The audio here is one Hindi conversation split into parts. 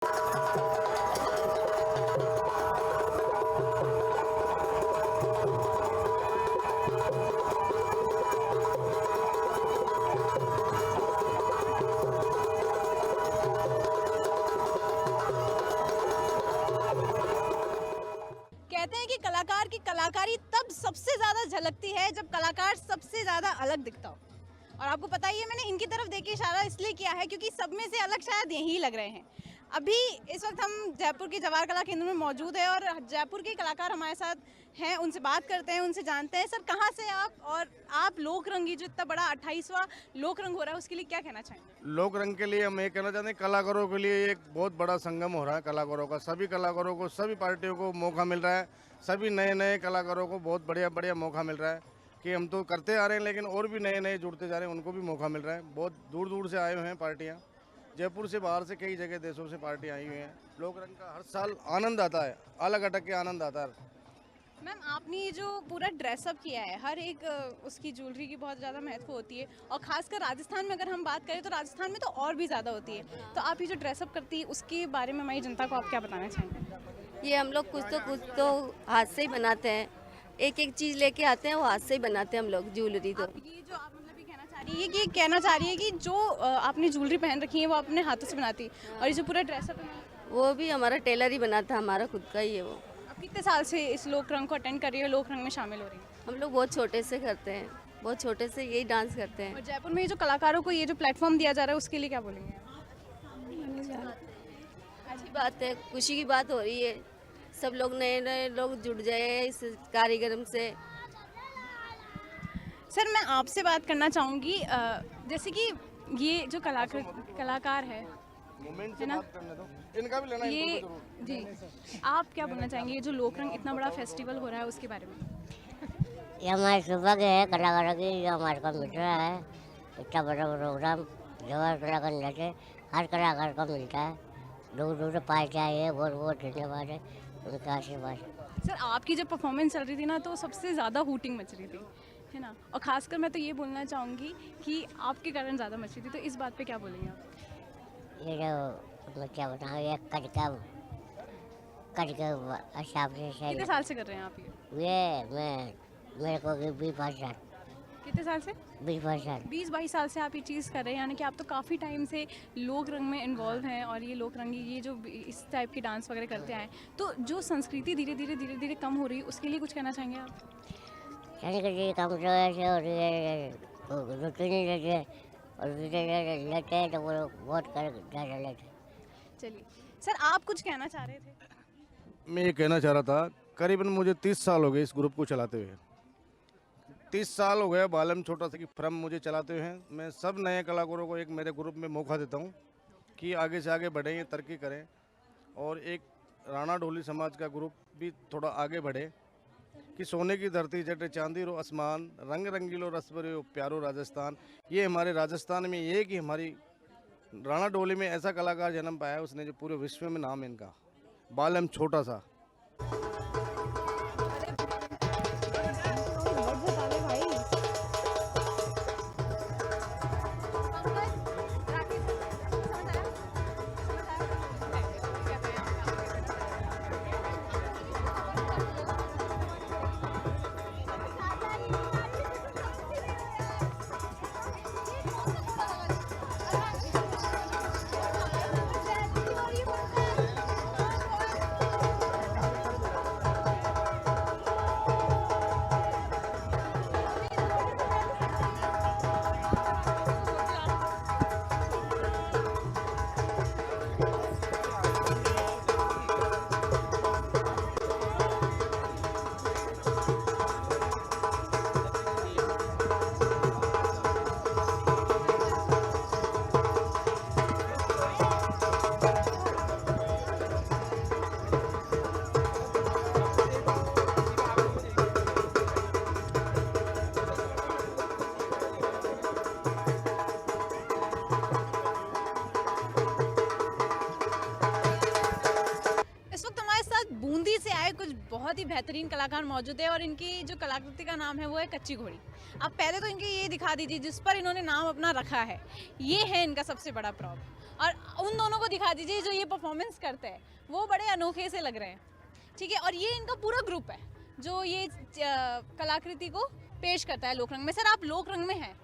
कहते हैं कि कलाकार की कलाकारी तब सबसे ज़्यादा झलकती है जब कलाकार सबसे ज़्यादा अलग दिखता हो। और आपको पता ही है, मैंने इनकी तरफ देख के इशारा इसलिए किया है क्योंकि सब में से अलग शायद यही लग रहे हैं। अभी इस वक्त हम जयपुर के जवाहर कला केंद्र में मौजूद है और जयपुर के कलाकार हमारे साथ हैं, उनसे बात करते हैं, उनसे जानते हैं। सर, कहाँ से आप, और आप लोक रंगी जो इतना बड़ा 28वां लोक रंग हो रहा है उसके लिए क्या कहना चाहेंगे? लोक रंग के लिए हम ये कहना चाहते हैं, कलाकारों के लिए एक बहुत बड़ा संगम हो रहा है। कलाकारों का, सभी कलाकारों को, सभी पार्टियों को मौका मिल रहा है। सभी नए नए कलाकारों को बहुत बढ़िया बढ़िया मौका मिल रहा है कि हम तो करते आ रहे हैं, लेकिन और भी नए नए जुड़ते जा रहे हैं, उनको भी मौका मिल रहा है। बहुत दूर दूर से आए हुए हैं पार्टियाँ, जयपुर से, बाहर से, कई जगह देशों से पार्टियाँ आई हुई हैं। लोक रंग का हर साल आनंद आता है, अलग अटक के आनंद आता है। मैम, आपने ये जो पूरा ड्रेसअप किया है, हर एक उसकी ज्वेलरी की बहुत ज़्यादा महत्व होती है और खासकर राजस्थान में अगर हम बात करें तो राजस्थान में तो और भी ज़्यादा होती है। तो आप ये जो ड्रेसअप करती है उसके बारे में हमारी जनता को आप क्या बताना चाहेंगे? ये हम लोग कुछ तो हाथ से ही बनाते हैं। एक एक चीज़ लेके आते हैं, वो हाथ से ही बनाते हैं हम लोग ज्वेलरी। तो ये जो आप मतलब ये कहना चाह रही है कि जो आपने ज्वेलरी पहन रखी है वो अपने हाथों से बनाती है, और ये जो पूरा ड्रेसअप है वो भी हमारा टेलर ही बनाता है, हमारा खुद का ही है वो। आप कितने साल से इस लोक रंग को अटेंड कर रही है, लोक रंग में शामिल हो रही है? हम लोग बहुत छोटे से करते हैं, बहुत छोटे से यही डांस करते हैं। और जयपुर में ये जो कलाकारों को ये जो प्लेटफॉर्म दिया जा रहा है उसके लिए क्या बोलेंगे? अच्छी बात है, खुशी की बात हो रही है। सब लोग, नए नए लोग जुड़ जाए इस कार्यक्रम से। सर, मैं आपसे बात करना चाहूँगी, जैसे कि ये जो कलाकार है ना, इनका भी लेना, ये जी, आप क्या बोलना चाहेंगे ये जो लोक रंग इतना बड़ा फेस्टिवल हो रहा है उसके बारे में? ये हमारे सौभाग्य है कलाकारों की, जो हमारे को मिल रहा है इतना बड़ा प्रोग्राम। जवाहर कला केंद्र से हर कलाकार को मिलता है, दूर दूर से पाए चाहिए। बहुत बहुत धन्यवाद है उनका आशीर्वाद। सर, आपकी जब परफॉर्मेंस चल रही थी ना तो सबसे ज़्यादा हूटिंग मच रही थी, है ना? और ख़ासकर मैं तो ये बोलना चाहूँगी कि आपके कारण ज़्यादा मच रही थी, तो इस बात पे क्या बोलेंगे आप? ये जो मैं क्या बताऊँ, ये कट के हिसाब से कितने साल से कर रहे हैं आप ये? मेरे को 20 साल। कितने साल से? 20 साल। 20-22 साल से आप ये चीज़ कर रहे हैं, यानी कि आप तो काफ़ी टाइम से लोक रंग में इन्वॉल्व हैं और ये लोक रंगी, ये जो इस टाइप की डांस वगैरह करते आए, तो जो संस्कृति धीरे धीरे कम हो रही है उसके लिए कुछ कहना चाहेंगे आप? संस्कृति कम जो ऐसे हो रही है, रुचि नहीं लेते, और लेते हैं तो वो बहुत कर ज़्यादा लेते हैं। चलिए सर, आप कुछ कहना चाह रहे थे? मैं ये कहना चाह रहा था, करीबन मुझे 30 साल हो गए इस ग्रुप को चलाते हुए। 30 साल हो गए बालम छोटा सा की फ्रम मुझे चलाते हुए हैं। मैं सब नए कलाकारों को एक मेरे ग्रुप में मौका देता हूं कि आगे से आगे बढ़ें, ये तरक्की करें, और एक राणा ढोली समाज का ग्रुप भी थोड़ा आगे बढ़े कि सोने की धरती जटे चांदी रो आसमान, रंग रंगीलो रस भरे प्यारो राजस्थान। ये हमारे राजस्थान में ये कि हमारी राणा ढोली में ऐसा कलाकार जन्म पाया है, उसने जो पूरे विश्व में नाम है इनका, बालम छोटा सा। बूंदी से आए कुछ बहुत ही बेहतरीन कलाकार मौजूद है और इनकी जो कलाकृति का नाम है वो है कच्ची घोड़ी। आप पहले तो इनके ये दिखा दीजिए जिस पर इन्होंने नाम अपना रखा है, ये है इनका सबसे बड़ा प्रॉप। और उन दोनों को दिखा दीजिए जो ये परफॉर्मेंस करते हैं, वो बड़े अनोखे से लग रहे हैं, ठीक है। और ये इनका पूरा ग्रुप है जो ये कलाकृति को पेश करता है लोक रंग में। सर आप लोक रंग में हैं,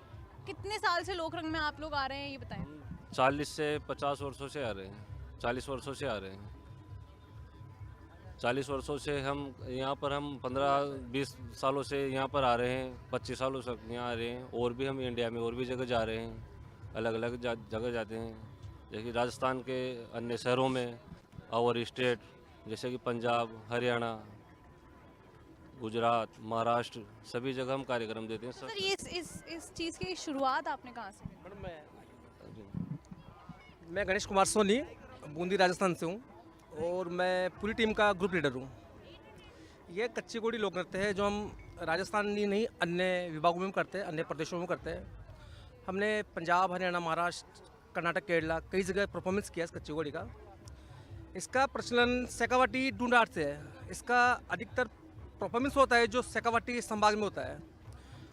कितने साल से लोक रंग में आप लोग आ रहे हैं ये बताएं। 40 से 50 वर्षों से आ रहे हैं, 40 वर्षों से आ रहे हैं। 40 वर्षों से हम यहाँ पर, हम 15-20 सालों से यहाँ पर आ रहे हैं, 25 सालों से यहाँ आ रहे हैं। और भी हम इंडिया में और भी जगह जा रहे हैं, अलग अलग जगह जाते हैं, जैसे राजस्थान के अन्य शहरों में और स्टेट जैसे कि पंजाब, हरियाणा, गुजरात, महाराष्ट्र, सभी जगह हम कार्यक्रम देते हैं। सर ये इस चीज़ की शुरुआत आपने कहाँ से की? मैं गणेश कुमार सोनी, बूंदी राजस्थान से हूँ और मैं पूरी टीम का ग्रुप लीडर हूँ। ये कच्ची घोड़ी लोक नृत्य है जो हम राजस्थान ही नहीं अन्य विभागों में करते हैं, अन्य प्रदेशों में करते हैं। हमने पंजाब, हरियाणा, महाराष्ट्र, कर्नाटक, केरला कई जगह परफॉर्मेंस किया इस कच्ची घोड़ी का। इसका प्रचलन शेखावाटी डूंडार से है। इसका अधिकतर परफॉर्मेंस होता है जो शेखावाटी संभाग में होता है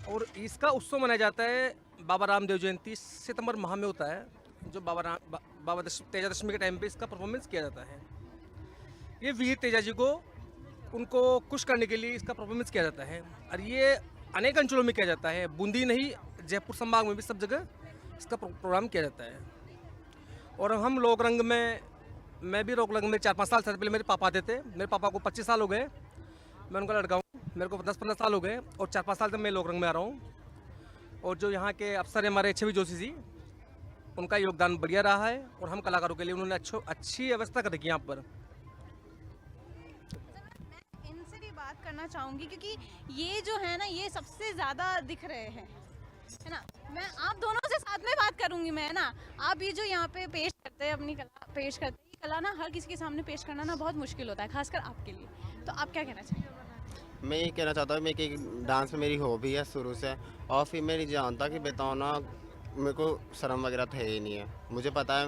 और इसका उत्सव मनाया जाता है बाबा रामदेव जयंती सितंबर माह में होता है, जो बाबा तेजादशमी के टाइम पे इसका परफॉर्मेंस किया जाता है। ये वीर तेजा जी को उनको खुश करने के लिए इसका परफॉर्मेंस किया जाता है और ये अनेक अंचलों में किया जाता है। बूंदी नहीं, जयपुर संभाग में भी सब जगह इसका प्रोग्राम किया जाता है। और हम लोक रंग में, मैं भी लोक रंग में 4-5 साल से पहले मेरे पापा आते थे। मेरे पापा को 25 साल हो गए, मैं उनका लड़का हूँ। मेरे को 10-15 साल हो गए और 4-5 साल तक मैं लोक रंग में आ रहा हूँ। और जो यहाँ के अफसर हैं हमारे छवि जोशी जी, उनका योगदान बढ़िया रहा है और हम कलाकारों के लिए उन्होंने अच्छी व्यवस्था कर रखी है यहाँ पर। इनसे भी बात करना चाहूँगी क्योंकि ये जो है ना, ये सबसे ज़्यादा दिख रहे हैं, है ना। मैं आप दोनों से साथ में बात करूँगी मैं, है ना। आप ये जो यहाँ पे पेश करते हैं, अपनी कला पेश करते हैं, ये कला ना हर किसी के सामने पेश करना ना बहुत मुश्किल होता है, खासकर आपके लिए। तो आप क्या कहना चाहिए? मैं ये कहना चाहता हूँ, मैं कि डांस में मेरी हॉबी है शुरू से, और फिर मैं नहीं जानता कि बताओ ना, मेरे को शर्म वगैरह तो है ही नहीं है, मुझे पता है।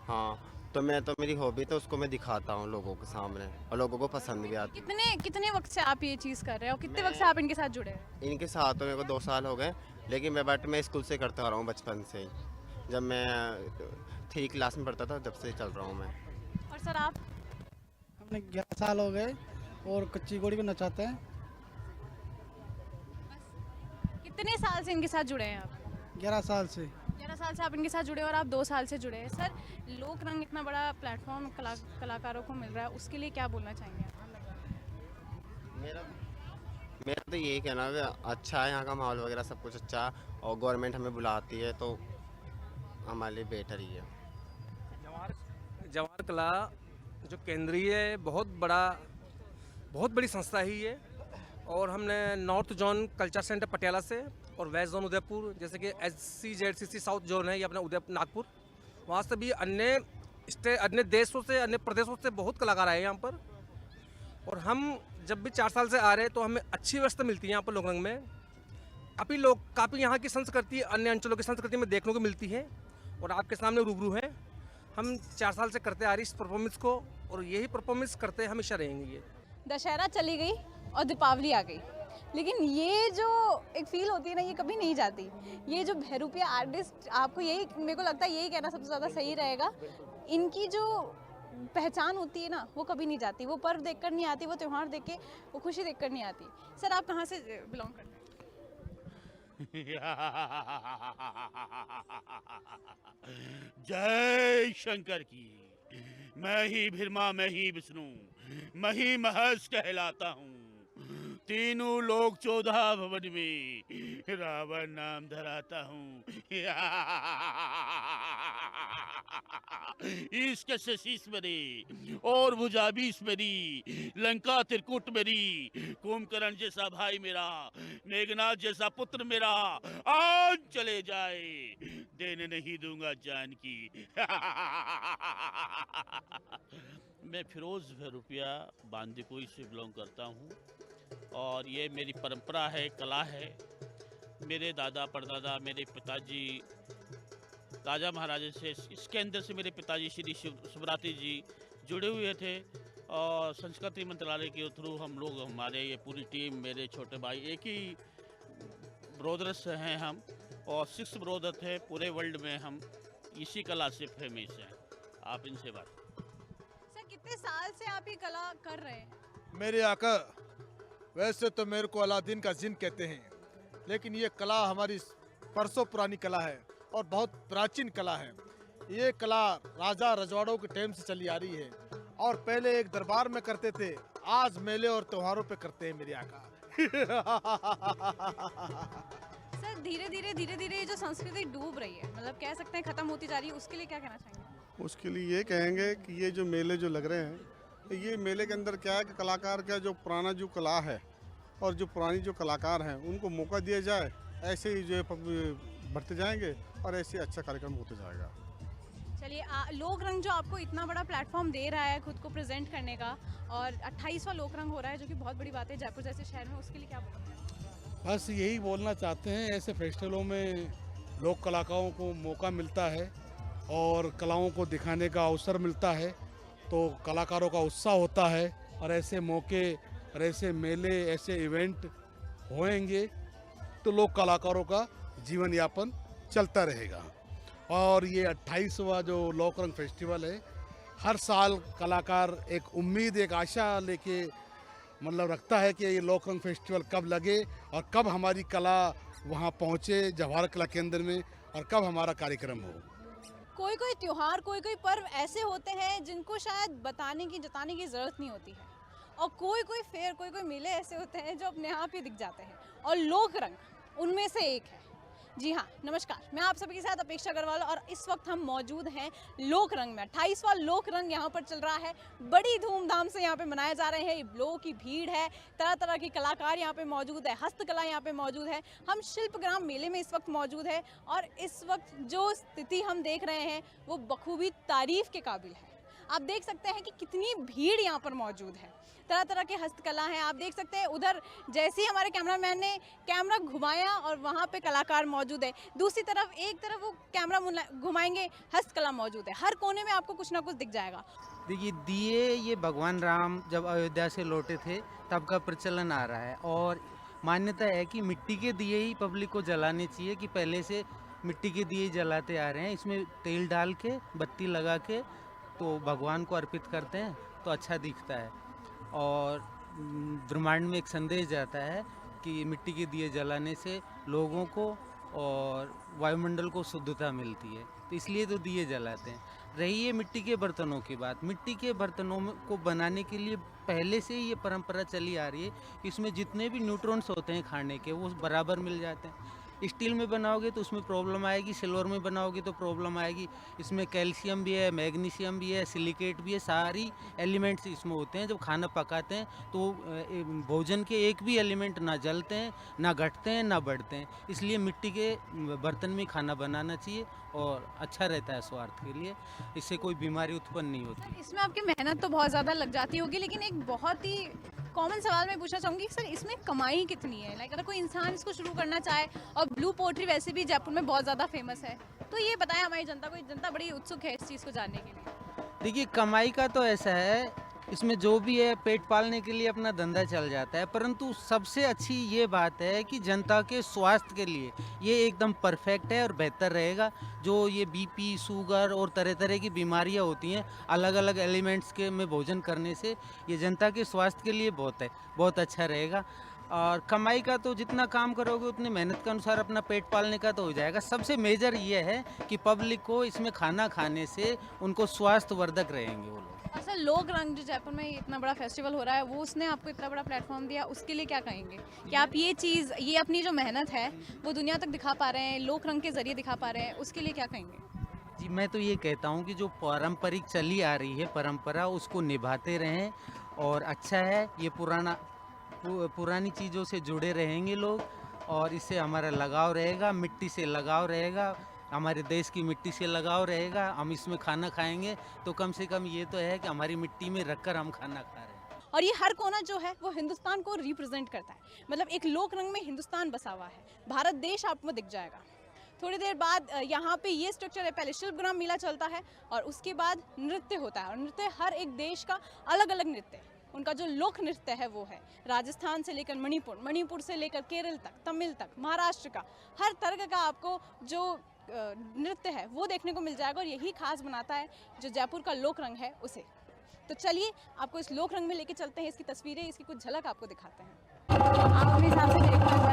हाँ, तो मेरी हॉबी तो उसको मैं दिखाता हूँ लोगों के सामने और लोगों को पसंद भी आती है। कितने वक्त से आप ये चीज़ कर रहे हो? कितने वक्त से आप इनके साथ जुड़े हैं? इनके साथ तो मेरे को 2 साल हो गए, लेकिन मैं स्कूल से करता आ रहा हूँ बचपन से ही। जब मैं 3 क्लास में पढ़ता था तब से चल रहा हूँ मैं। और सर आप? हमने 11 साल हो गए और कच्ची घोड़ी को नचाते हैं। कितने साल से इनके साथ जुड़े हैं आप? 11 साल से। 11 साल से आप इनके साथ जुड़े और आप 2 साल से जुड़े हैं। सर लोक रंग इतना बड़ा प्लेटफॉर्म कलाकारों को मिल रहा है, उसके लिए क्या बोलना चाहेंगे आप? मेरा तो यही कहना है, अच्छा है यहाँ का माहौल वगैरह सब कुछ अच्छा, और गवर्नमेंट हमें बुलाती है तो हमारे लिए बेटर ही है। जवाहर कला जो केंद्रीय बहुत बड़ी संस्था ही है और हमने north zone culture centre Patiala से और वेस्ट जोन उदयपुर, जैसे कि SCZCC साउथ जोन है ये अपना उदयपुर नागपुर, वहाँ से भी अन्य देशों से, अन्य प्रदेशों से बहुत कलाकार आए हैं यहाँ पर। और हम जब भी 4 साल से आ रहे हैं तो हमें अच्छी व्यवस्था मिलती है यहाँ पर लोक रंग में। काफ़ी यहाँ की संस्कृति अन्य अंचलों की संस्कृति में देखने को मिलती है और आपके सामने रूबरू है। हम 4 साल से करते आ रही इस परफॉर्मेंस को और यही परफॉर्मेंस करते हमेशा रहेंगे। ये दशहरा चली गई और दीपावली आ गई, लेकिन ये जो एक फील होती है ना, ये कभी नहीं जाती। ये जो बहरूपिया आर्टिस्ट, आपको यही, मेरे को लगता है यही कहना सबसे ज़्यादा सही रहेगा, इनकी जो पहचान होती है ना, वो कभी नहीं जाती। वो पर्व देखकर नहीं आती, वो त्यौहार देख के, वो खुशी देखकर नहीं आती। सर आप कहाँ से बिलोंग करते हैं? जय शंकर की। मैं ही ब्रह्मा, मैं ही विष्णु, मैं ही महेश कहलाता हूँ। तीनों लोग 14 भवन में रावण नाम धराता हूँ। ईश्क से शीश मेरी और भुजा 20 मेरी, लंका त्रिकुट मेरी, कुंभकर्ण जैसा भाई मेरा, मेघनाथ जैसा पुत्र मेरा, आज चले जाए देने नहीं दूंगा जान की। मैं फिरोज रुपया बांदीकुई से बिलोंग करता हूँ और ये मेरी परंपरा है, कला है। मेरे दादा परदादा, मेरे पिताजी राजा महाराजा से, इसके अंदर से मेरे पिताजी श्री शिवरात्रि जी जुड़े हुए थे और संस्कृति मंत्रालय के थ्रू हम लोग, हमारे ये पूरी टीम, मेरे छोटे भाई, एक ही ब्रोदर्स हैं हम और 6 ब्रोदर थे पूरे वर्ल्ड में हम इसी कला से फेमस हैं। आप इनसे बात। सर कितने साल से आप ये कला कर रहे हैं? मेरे आका, वैसे तो मेरे को अलादीन का जिन कहते हैं, लेकिन ये कला हमारी परसों पुरानी कला है और बहुत प्राचीन कला है। ये कला राजा रजवाड़ों के टाइम से चली आ रही है और पहले एक दरबार में करते थे, आज मेले और त्योहारों पे करते हैं मेरे आका। सर धीरे धीरे ये जो संस्कृति डूब रही है, मतलब कह सकते हैं खत्म होती जा रही है, उसके लिए क्या कहना चाहेंगे? उसके लिए ये कहेंगे कि ये जो मेले जो लग रहे हैं, ये मेले के अंदर क्या है कि कलाकार का जो पुराना जो कला है और जो पुरानी जो कलाकार हैं उनको मौका दिया जाए, ऐसे ही जो बढ़ते जाएंगे और ऐसे अच्छा कार्यक्रम होते जाएगा। चलिए लोक रंग जो आपको इतना बड़ा प्लेटफॉर्म दे रहा है खुद को प्रेजेंट करने का, और 28वां लोक रंग हो रहा है जो कि बहुत बड़ी बात है जयपुर जैसे शहर में, उसके लिए क्या बोलेंगे? बस यही बोलना चाहते हैं, ऐसे फेस्टिवलों में लोक कलाकारों को मौका मिलता है और कलाओं को दिखाने का अवसर मिलता है, तो कलाकारों का उत्साह होता है और ऐसे मौके और ऐसे मेले, ऐसे इवेंट होएंगे तो लोक कलाकारों का जीवन यापन चलता रहेगा। और ये 28वां जो लोक रंग फेस्टिवल है, हर साल कलाकार एक उम्मीद, एक आशा लेके मतलब रखता है कि ये लोक रंग फेस्टिवल कब लगे और कब हमारी कला वहाँ पहुँचे जवाहर कला केंद्र में और कब हमारा कार्यक्रम हो। कोई त्योहार, कोई पर्व ऐसे होते हैं जिनको शायद बताने की, जताने की ज़रूरत नहीं होती है, और कोई फेयर, कोई मेले ऐसे होते हैं जो अपने आप ही दिख जाते हैं, और लोक रंग उनमें से एक है। जी हाँ, नमस्कार, मैं आप सभी के साथ अपेक्षा अग्रवाल और इस वक्त हम मौजूद हैं लोक रंग में। 28वां लोक रंग यहाँ पर चल रहा है, बड़ी धूमधाम से यहाँ पे मनाए जा रहे हैं। लोगों की भीड़ है, तरह तरह के कलाकार यहाँ पे मौजूद है, हस्तकला यहाँ पे मौजूद है। हम शिल्पग्राम मेले में इस वक्त मौजूद है और इस वक्त जो स्थिति हम देख रहे हैं वो बखूबी तारीफ के काबिल है। आप देख सकते हैं कि कितनी भीड़ यहाँ पर मौजूद है, तरह तरह के हस्तकला हैं। आप देख सकते हैं उधर जैसे ही हमारे कैमरामैन ने कैमरा घुमाया और वहाँ पे कलाकार मौजूद है, दूसरी तरफ एक तरफ वो कैमरा घुमाएंगे, हस्तकला मौजूद है। हर कोने में आपको कुछ ना कुछ दिख जाएगा। देखिए, दिए ये भगवान राम जब अयोध्या से लौटे थे तब का प्रचलन आ रहा है और मान्यता है कि मिट्टी के दिए ही पब्लिक को जलाने चाहिए, कि पहले से मिट्टी के दिए जलाते आ रहे हैं। इसमें तेल डाल के, बत्ती लगा के तो भगवान को अर्पित करते हैं तो अच्छा दिखता है। और ब्रह्मांड में एक संदेश जाता है कि मिट्टी के दिए जलाने से लोगों को और वायुमंडल को शुद्धता मिलती है, तो इसलिए तो दिए जलाते हैं। रही है मिट्टी के बर्तनों की बात, मिट्टी के बर्तनों को बनाने के लिए पहले से ही ये परंपरा चली आ रही है कि इसमें जितने भी न्यूट्रॉन्स होते हैं खाने के वो बराबर मिल जाते हैं। स्टील में बनाओगे तो उसमें प्रॉब्लम आएगी, सिल्वर में बनाओगे तो प्रॉब्लम आएगी। इसमें कैल्शियम भी है, मैग्नीशियम भी है, सिलिकेट भी है, सारी एलिमेंट्स इसमें होते हैं। जब खाना पकाते हैं तो भोजन के एक भी एलिमेंट ना जलते हैं, ना घटते हैं, ना बढ़ते हैं। इसलिए मिट्टी के बर्तन में खाना बनाना चाहिए और अच्छा रहता है स्वास्थ्य के लिए, इससे कोई बीमारी उत्पन्न नहीं होती। इसमें आपकी मेहनत तो बहुत ज़्यादा लग जाती होगी, लेकिन एक बहुत ही कॉमन सवाल मैं पूछना चाहूँगी, सर इसमें कमाई कितनी है? लाइक अगर कोई इंसान इसको शुरू करना चाहे, और ब्लू पोट्री वैसे भी जयपुर में बहुत ज़्यादा फेमस है, तो ये बताएं हमारी जनता को। जनता बड़ी उत्सुक है इस चीज़ को जानने के लिए। देखिए, कमाई का तो ऐसा है, इसमें जो भी है पेट पालने के लिए अपना धंधा चल जाता है, परंतु सबसे अच्छी ये बात है कि जनता के स्वास्थ्य के लिए ये एकदम परफेक्ट है और बेहतर रहेगा। जो ये बीपी, शुगर और तरह तरह की बीमारियां होती हैं अलग अलग एलिमेंट्स के में भोजन करने से, ये जनता के स्वास्थ्य के लिए बहुत अच्छा रहेगा। और कमाई का तो जितना काम करोगे उतनी मेहनत के अनुसार अपना पेट पालने का तो हो जाएगा। सबसे मेजर ये है कि पब्लिक को इसमें खाना खाने से उनको स्वास्थ्यवर्धक रहेंगे वो लोग। अच्छा, लोक रंग जो जयपुर में इतना बड़ा फेस्टिवल हो रहा है, वो उसने आपको इतना बड़ा प्लेटफॉर्म दिया, उसके लिए क्या कहेंगे कि आप ये चीज़, ये अपनी जो मेहनत है वो दुनिया तक दिखा पा रहे हैं, लोक रंग के जरिए दिखा पा रहे हैं, उसके लिए क्या कहेंगे? जी, मैं तो ये कहता हूँ कि जो पारंपरिक चली आ रही है परंपरा, उसको निभाते रहें और अच्छा है। ये पुरानी चीज़ों से जुड़े रहेंगे लोग और इससे हमारा लगाव रहेगा, मिट्टी से लगाव रहेगा, हमारे देश की मिट्टी से लगाव रहेगा। हम इसमें खाना खाएंगे तो कम से कम ये तो है कि हमारी मिट्टी में रखकर हम खाना खा रहे हैं। और ये हर कोना जो है वो हिंदुस्तान को रिप्रेजेंट करता है, मतलब एक लोक रंग में हिंदुस्तान बसा हुआ है, भारत देश आपको दिख जाएगा। थोड़ी देर बाद यहाँ पे ये स्ट्रक्चर है, पहले शिल्पग्राम मेला चलता है और उसके बाद नृत्य होता है, और नृत्य हर एक देश का अलग अलग नृत्य है। उनका जो लोक नृत्य है वो है राजस्थान से लेकर मणिपुर, मणिपुर से लेकर केरल तक, तमिल तक, महाराष्ट्र का, हर तरह का आपको जो नृत्य है वो देखने को मिल जाएगा और यही खास बनाता है जो जयपुर का लोक रंग है उसे। तो चलिए आपको इस लोक रंग में लेके चलते हैं, इसकी तस्वीरें, इसकी कुछ झलक आपको दिखाते हैं। आप अपने हिसाब से देख पाएंगे।